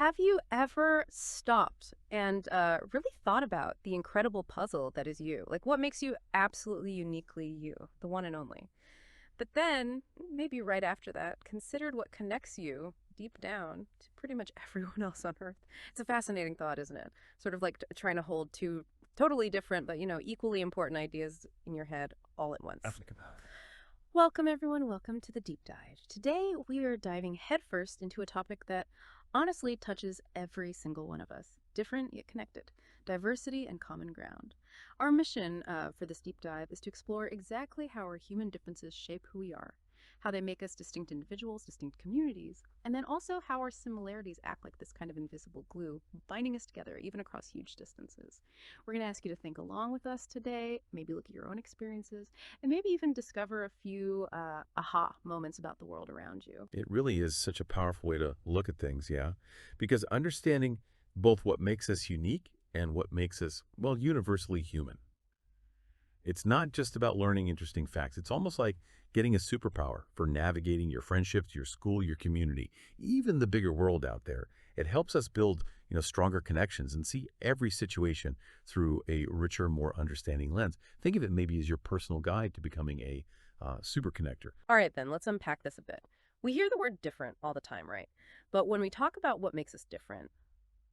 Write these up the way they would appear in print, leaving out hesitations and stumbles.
have you ever stopped and really thought about the incredible puzzle that is you? Like, what makes you absolutely uniquely you, the one and only? But then, maybe right after that, considered what connects you deep down to pretty much everyone else on Earth. It's a fascinating thought, isn't it? Sort of like trying to hold two totally different, but, equally important ideas in your head all at I once. think about it. Welcome, everyone. Welcome to the deep dive. Today, we are diving headfirst into a topic that honestly touches every single one of us, different yet connected, diversity and common ground. Our mission for this deep dive is to explore exactly how our human differences shape who we are, how they make us distinct individuals, distinct communities, and then also how our similarities act like this kind of invisible glue, binding us together even across huge distances. We're going to ask you to think along with us today, maybe look at your own experiences, and maybe even discover a few aha moments about the world around you. It really is such a powerful way to look at things, yeah? Because understanding both what makes us unique and what makes us, well, universally human. It's not just about learning interesting facts. It's almost like getting a superpower for navigating your friendships, your school, your community, even the bigger world out there. It helps us build, stronger connections and see every situation through a richer, more understanding lens. Think of it maybe as your personal guide to becoming a super connector. All right, then, let's unpack this a bit. We hear the word different all the time, right? But when we talk about what makes us different,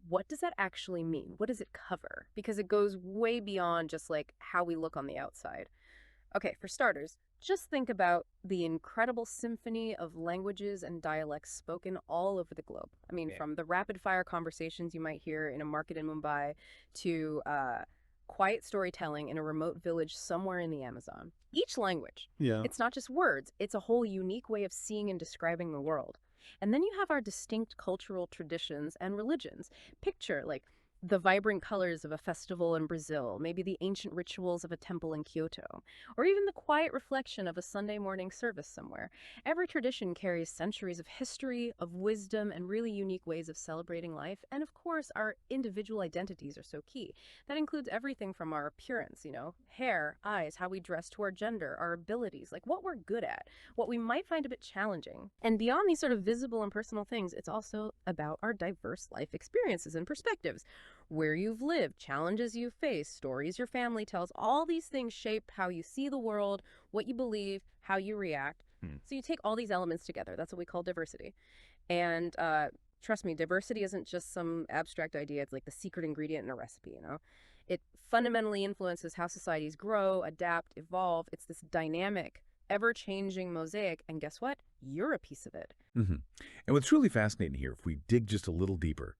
what does that actually mean? What does it cover? Because it goes way beyond just like how we look on the outside. Okay, for starters, just think about the incredible symphony of languages and dialects spoken all over the globe. I mean, Yeah. from the rapid fire conversations you might hear in a market in Mumbai to quiet storytelling in a remote village somewhere in the Amazon. Each language, Yeah. it's not just words, it's a whole unique way of seeing and describing the world. And then you have our distinct cultural traditions and religions. Picture, like, the vibrant colors of a festival in Brazil, maybe the ancient rituals of a temple in Kyoto, or even the quiet reflection of a Sunday morning service somewhere. Every tradition carries centuries of history, of wisdom, and really unique ways of celebrating life. And of course, our individual identities are so key. That includes everything from our appearance, hair, eyes, how we dress, to our gender, our abilities, like what we're good at, what we might find a bit challenging. And beyond these sort of visible and personal things, it's also about our diverse life experiences and perspectives, where you've lived, challenges you've faced, stories your family tells. All these things shape how you see the world, what you believe, how you react. Hmm. So you take all these elements together. That's what we call diversity. And trust me, diversity isn't just some abstract idea. It's like the secret ingredient in a recipe. It fundamentally influences how societies grow, adapt, evolve. It's this dynamic, ever-changing mosaic. And guess what? You're a piece of it. hmm And what's really fascinating here, if we dig just a little deeper,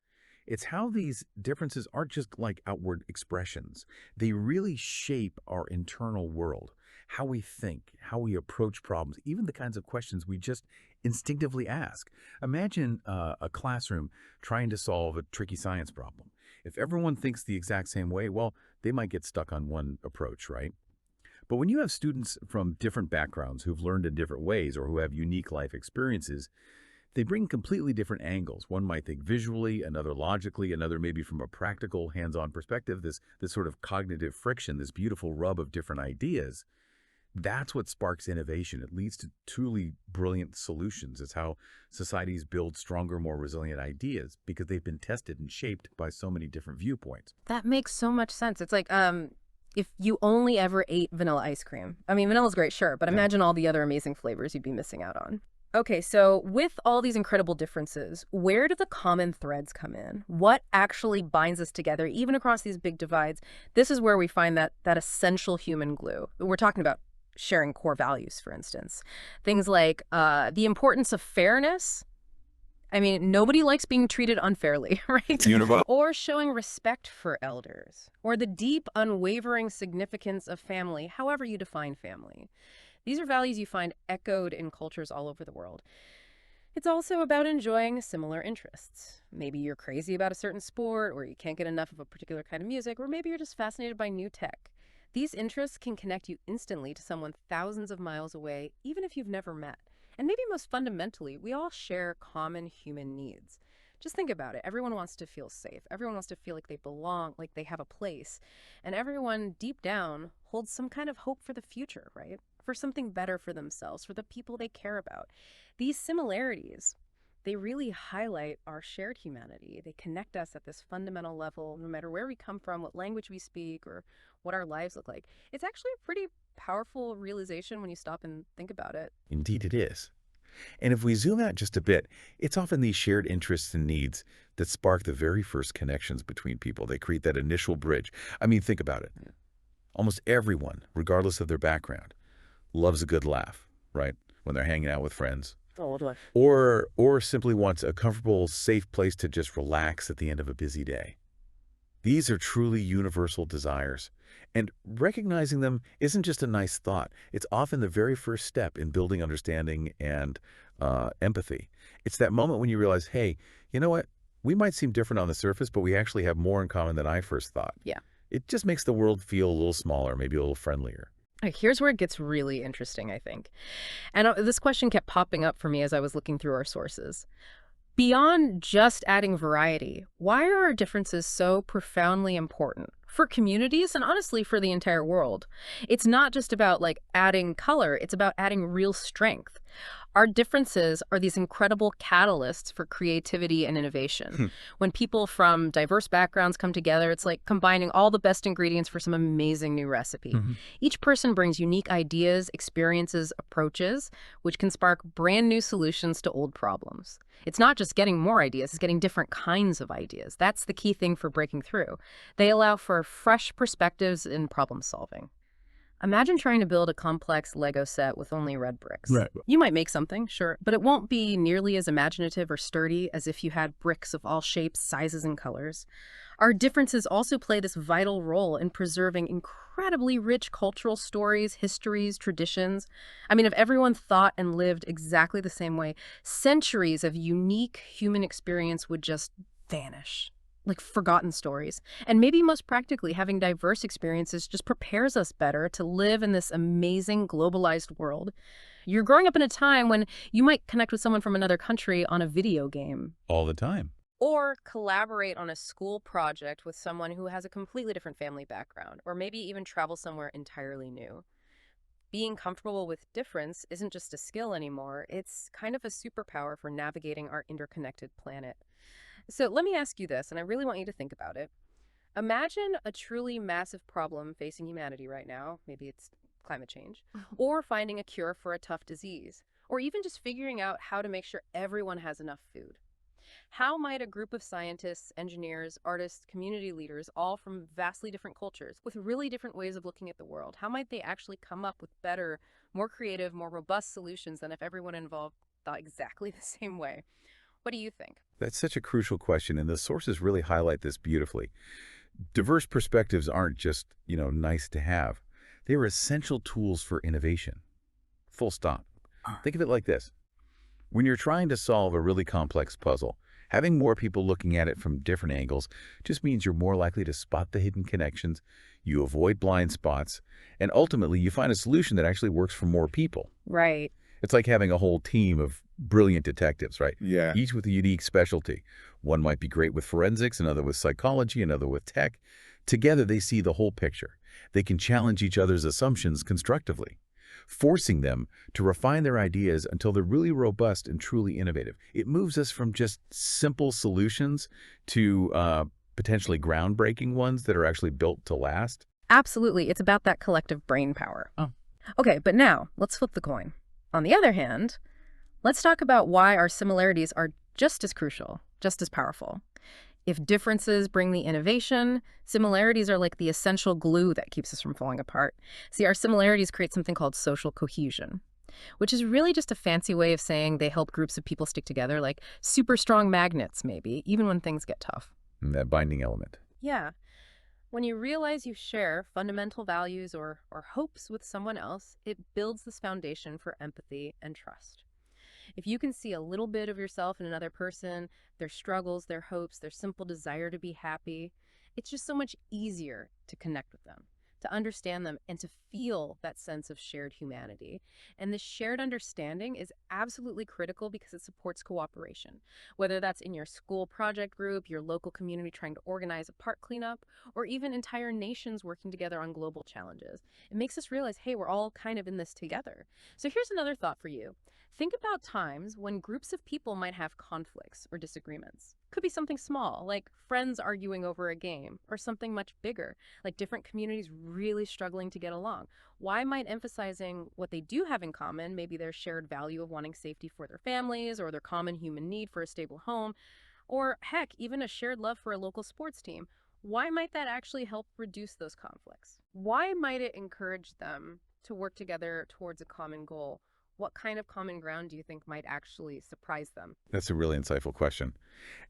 it's how these differences aren't just like outward expressions. They really shape our internal world, how we think, how we approach problems, even the kinds of questions we just instinctively ask. Imagine a classroom trying to solve a tricky science problem. If everyone thinks the exact same way, well, they might get stuck on one approach, right? But when you have students from different backgrounds who've learned in different ways or who have unique life experiences, they bring completely different angles. One might think visually, another logically, another maybe from a practical, hands-on perspective, this sort of cognitive friction, this beautiful rub of different ideas. That's what sparks innovation. It leads to truly brilliant solutions. It's how societies build stronger, more resilient ideas because they've been tested and shaped by so many different viewpoints. That makes so much sense. It's like if you only ever ate vanilla ice cream. I mean, vanilla's great, sure, but Yeah. imagine all the other amazing flavors you'd be missing out on. Okay, so with all these incredible differences, where do the common threads come in? What actually binds us together, even across these big divides? This is where we find that essential human glue. We're talking about sharing core values, for instance. Things like the importance of fairness. I mean, nobody likes being treated unfairly, right? Universal. Or showing respect for elders, or the deep, unwavering significance of family, however you define family. These are values you find echoed in cultures all over the world. It's also about enjoying similar interests. Maybe you're crazy about a certain sport, or you can't get enough of a particular kind of music, or maybe you're just fascinated by new tech. These interests can connect you instantly to someone thousands of miles away, even if you've never met. And maybe most fundamentally, we all share common human needs. Just think about it. Everyone wants to feel safe. Everyone wants to feel like they belong, like they have a place. And everyone deep down holds some kind of hope for the future, right? For something better for themselves, for the people they care about. These similarities, they really highlight our shared humanity. They connect us at this fundamental level, no matter where we come from, what language we speak, or what our lives look like. It's actually a pretty powerful realization when you stop and think about it. Indeed it is. And if we zoom out just a bit, it's often these shared interests and needs that spark the very first connections between people. They create that initial bridge. I mean, think about it. Almost everyone, regardless of their background, loves a good laugh, right? When they're hanging out with friends. Oh, what do I? Or simply wants a comfortable, safe place to just relax at the end of a busy day. These are truly universal desires. And recognizing them isn't just a nice thought. It's often the very first step in building understanding and empathy. It's that moment when you realize, hey, you know what? We might seem different on the surface, but we actually have more in common than I first thought. Yeah. It just makes the world feel a little smaller, maybe a little friendlier. Here's where it gets really interesting, I think. And this question kept popping up for me as I was looking through our sources. Beyond just adding variety, why are our differences so profoundly important for communities and honestly for the entire world? It's not just about like adding color, it's about adding real strength. Our differences are these incredible catalysts for creativity and innovation. When people from diverse backgrounds come together, it's like combining all the best ingredients for some amazing new recipe. Each person brings unique ideas, experiences, approaches, which can spark brand new solutions to old problems. It's not just getting more ideas, it's getting different kinds of ideas. That's the key thing for breaking through. They allow for fresh perspectives in problem solving. Imagine trying to build a complex Lego set with only red bricks. Right. You might make something, sure, but it won't be nearly as imaginative or sturdy as if you had bricks of all shapes, sizes, and colors. Our differences also play this vital role in preserving incredibly rich cultural stories, histories, traditions. I mean, if everyone thought and lived exactly the same way, centuries of unique human experience would just vanish. Like forgotten stories. And maybe most practically, having diverse experiences just prepares us better to live in this amazing globalized world. You're growing up in a time when you might connect with someone from another country on a video game. All the time. Or collaborate on a school project with someone who has a completely different family background, or maybe even travel somewhere entirely new. Being comfortable with difference isn't just a skill anymore, it's kind of a superpower for navigating our interconnected planet. So let me ask you this, and I really want you to think about it. Imagine a truly massive problem facing humanity right now. Maybe it's climate change, or finding a cure for a tough disease, or even just figuring out how to make sure everyone has enough food. How might a group of scientists, engineers, artists, community leaders, all from vastly different cultures, with really different ways of looking at the world, how might they actually come up with better, more creative, more robust solutions than if everyone involved thought exactly the same way? What do you think? That's such a crucial question, and the sources really highlight this beautifully. Diverse perspectives aren't just, nice to have. They are essential tools for innovation. Full stop. Think of it like this. When you're trying to solve a really complex puzzle, having more people looking at it from different angles just means you're more likely to spot the hidden connections, you avoid blind spots, and ultimately you find a solution that actually works for more people. Right. It's like having a whole team of brilliant detectives, right? Yeah. Each with a unique specialty. One might be great with forensics, another with psychology, another with tech. Together, they see the whole picture. They can challenge each other's assumptions constructively, forcing them to refine their ideas until they're really robust and truly innovative. It moves us from just simple solutions to potentially groundbreaking ones that are actually built to last. Absolutely. It's about that collective brain power. Oh. Okay, but now let's flip the coin. On the other hand, let's talk about why our similarities are just as crucial, just as powerful. If differences bring the innovation, similarities are like the essential glue that keeps us from falling apart. See, our similarities create something called social cohesion, which is really just a fancy way of saying they help groups of people stick together, like super strong magnets, maybe, even when things get tough. And that binding element. Yeah. When you realize you share fundamental values or hopes with someone else, it builds this foundation for empathy and trust. If you can see a little bit of yourself in another person, their struggles, their hopes, their simple desire to be happy, it's just so much easier to connect with them. to understand them, and to feel that sense of shared humanity. And this shared understanding is absolutely critical because it supports cooperation, whether that's in your school project group, your local community trying to organize a park cleanup, or even entire nations working together on global challenges. It makes us realize, hey, we're all kind of in this together. So here's another thought for you. Think about times when groups of people might have conflicts or disagreements. Could be something small, like friends arguing over a game, or something much bigger, like different communities really struggling to get along. Why might emphasizing what they do have in common, maybe their shared value of wanting safety for their families, or their common human need for a stable home, or heck, even a shared love for a local sports team, why might that actually help reduce those conflicts? Why might it encourage them to work together towards a common goal? What kind of common ground do you think might actually surprise them? That's a really insightful question.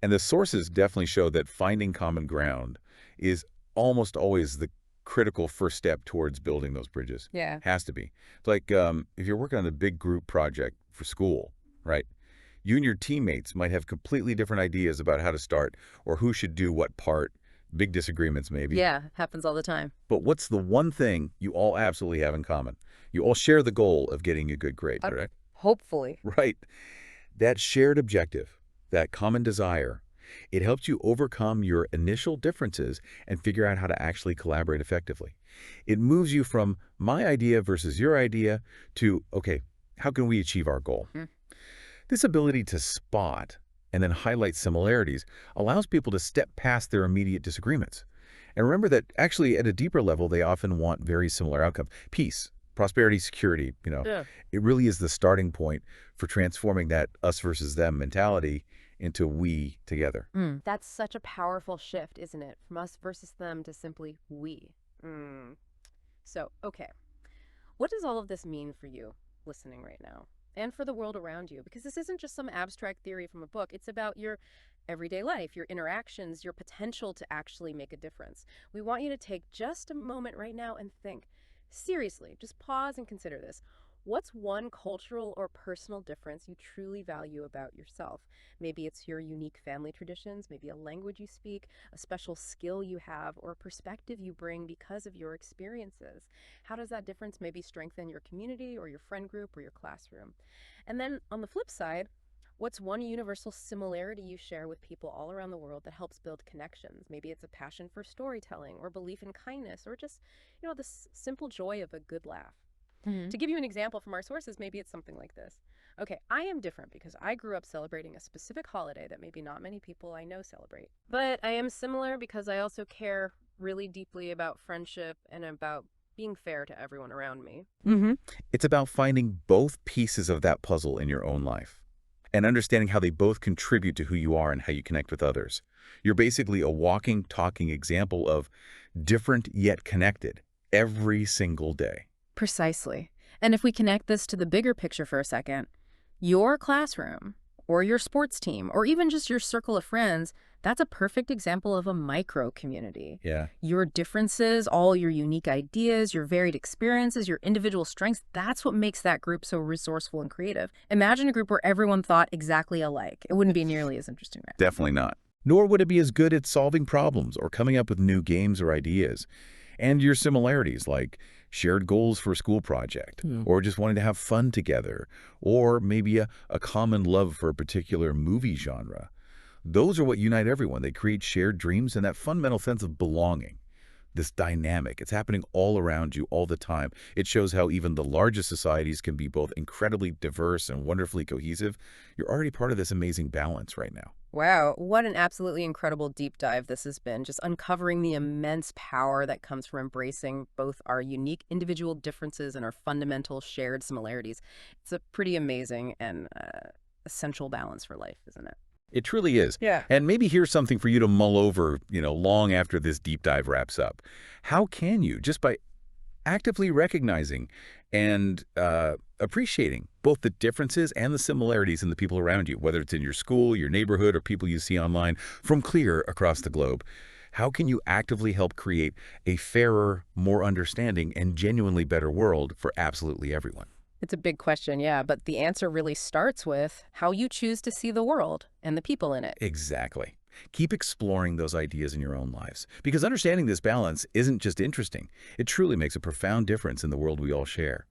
And the sources definitely show that finding common ground is almost always the critical first step towards building those bridges. Yeah. Has to be. It's like if you're working on a big group project for school, right? You and your teammates might have completely different ideas about how to start or who should do what part. Big disagreements, maybe. Yeah, happens all the time. But what's the one thing you all absolutely have in common? You all share the goal of getting a good grade, correct? Hopefully. Right. That shared objective, that common desire, it helps you overcome your initial differences and figure out how to actually collaborate effectively. It moves you from my idea versus your idea to, okay, how can we achieve our goal? Hmm. This ability to spot and then highlight similarities allows people to step past their immediate disagreements. And remember that actually at a deeper level, they often want very similar outcomes. Peace, prosperity, security, Yeah. it really is the starting point for transforming that us versus them mentality into we together. That's such a powerful shift, isn't it? From us versus them to simply we. Mm. So, okay. What does all of this mean for you listening right now? And for the world around you? Because this isn't just some abstract theory from a book. It's about your everyday life, your interactions, your potential to actually make a difference. We want you to take just a moment right now and think. Seriously, just pause and consider this. What's one cultural or personal difference you truly value about yourself? Maybe it's your unique family traditions, maybe a language you speak, a special skill you have, or a perspective you bring because of your experiences. How does that difference maybe strengthen your community or your friend group or your classroom? And then on the flip side, what's one universal similarity you share with people all around the world that helps build connections? Maybe it's a passion for storytelling or belief in kindness or just, the simple joy of a good laugh. To give you an example from our sources, maybe it's something like this. Okay, I am different because I grew up celebrating a specific holiday that maybe not many people I know celebrate. But I am similar because I also care really deeply about friendship and about being fair to everyone around me. It's about finding both pieces of that puzzle in your own life and understanding how they both contribute to who you are and how you connect with others. You're basically a walking, talking example of different yet connected every single day. Precisely. And if we connect this to the bigger picture for a second, your classroom or your sports team or even just your circle of friends, that's a perfect example of a micro community. Yeah. Your differences, all your unique ideas, your varied experiences, your individual strengths, that's what makes that group so resourceful and creative. Imagine a group where everyone thought exactly alike. It wouldn't be nearly as interesting, right? Definitely not. Nor would it be as good at solving problems or coming up with new games or ideas. And your similarities, like shared goals for a school project, or just wanting to have fun together, or maybe a common love for a particular movie genre. Those are what unite everyone. They create shared dreams and that fundamental sense of belonging. This dynamic, it's happening all around you all the time. It shows how even the largest societies can be both incredibly diverse and wonderfully cohesive. You're already part of this amazing balance right now. Wow, what an absolutely incredible deep dive this has been, just uncovering the immense power that comes from embracing both our unique individual differences and our fundamental shared similarities. It's a pretty amazing and essential balance for life, isn't it? It truly is. Yeah. And maybe here's something for you to mull over, long after this deep dive wraps up. How can you, just by actively recognizing and appreciating both the differences and the similarities in the people around you, whether it's in your school, your neighborhood, or people you see online from clear across the globe, how can you actively help create a fairer, more understanding, and genuinely better world for absolutely everyone? It's a big question, yeah, but the answer really starts with how you choose to see the world and the people in it. Exactly. Keep exploring those ideas in your own lives, because understanding this balance isn't just interesting. It truly makes a profound difference in the world we all share.